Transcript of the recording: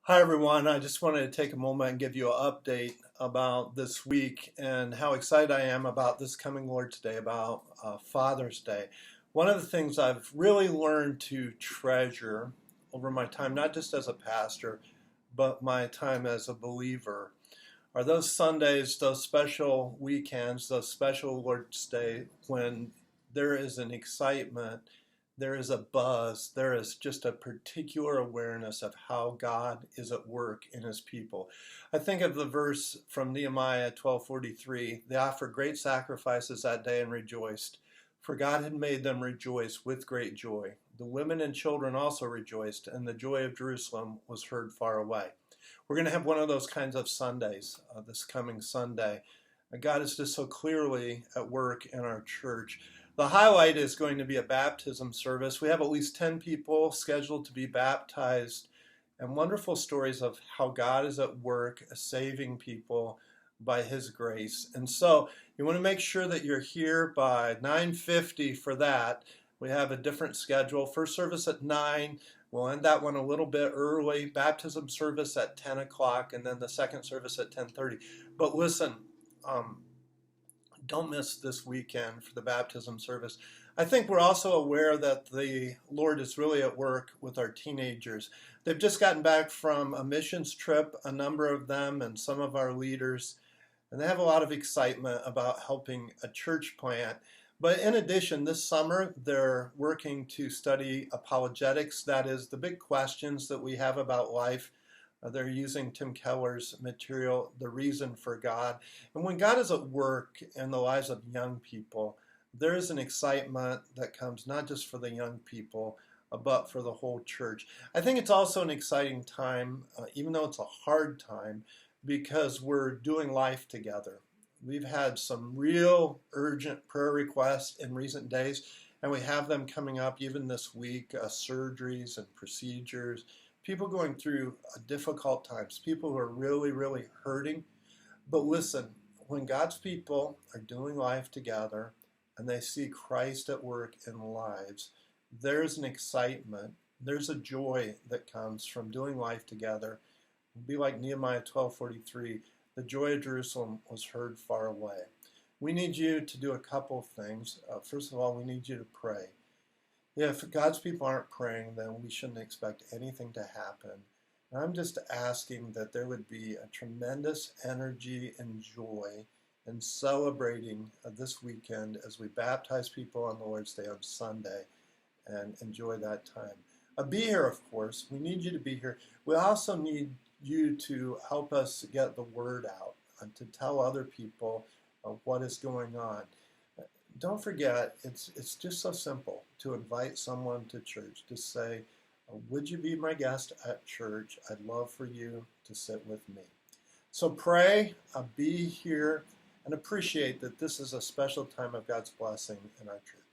Hi, everyone. I just wanted to take a moment and give you an update about this week and how excited I am about this coming Lord's Day, about Father's Day. One of the things I've really learned to treasure over my time, not just as a pastor, but my time as a believer, are those Sundays, those special weekends, those special Lord's Day when there is an excitement, there is a buzz, there is just a particular awareness of how God is at work in his people. I think of the verse from Nehemiah 12:43, they offered great sacrifices that day and rejoiced, for God had made them rejoice with great joy. The women and children also rejoiced, and the joy of Jerusalem was heard far away. We're going to have one of those kinds of Sundays this coming Sunday. God is just so clearly at work in our church. The highlight is going to be a baptism service. We have at least 10 people scheduled to be baptized, and wonderful stories of how God is at work saving people by his grace. And so you want to make sure that you're here by 9:50 for that. We have a different schedule. First service at 9. We'll end that one a little bit early. Baptism service at 10 o'clock, and then the second service at 10:30. But listen, don't miss this weekend for the baptism service. I think we're also aware that the Lord is really at work with our teenagers. They've just gotten back from a missions trip, a number of them, and some of our leaders, and they have a lot of excitement about helping a church plant. But in addition, this summer, they're working to study apologetics. That is, the big questions that we have about life. They're using Tim Keller's material, The Reason for God. And when God is at work in the lives of young people, there is an excitement that comes not just for the young people, but for the whole church. I think it's also an exciting time, even though it's a hard time, because we're doing life together. We've had some real urgent prayer requests in recent days, and we have them coming up even this week, surgeries and procedures, people going through difficult times, people who are really, really hurting. But listen, when God's people are doing life together and they see Christ at work in lives, there's an excitement, there's a joy that comes from doing life together. It'll be like Nehemiah 12:43, the joy of Jerusalem was heard far away. We need you to do a couple of things. First of all, we need you to pray. If God's people aren't praying, then we shouldn't expect anything to happen. And I'm just asking that there would be a tremendous energy and joy in celebrating this weekend as we baptize people on the Lord's Day on Sunday and enjoy that time. Be here, of course. We need you to be here. We also need you to help us get the word out and to tell other people what is going on. Don't forget, it's just so simple to invite someone to church, to say, would you be my guest at church? I'd love for you to sit with me. So pray, be here, and appreciate that this is a special time of God's blessing in our church.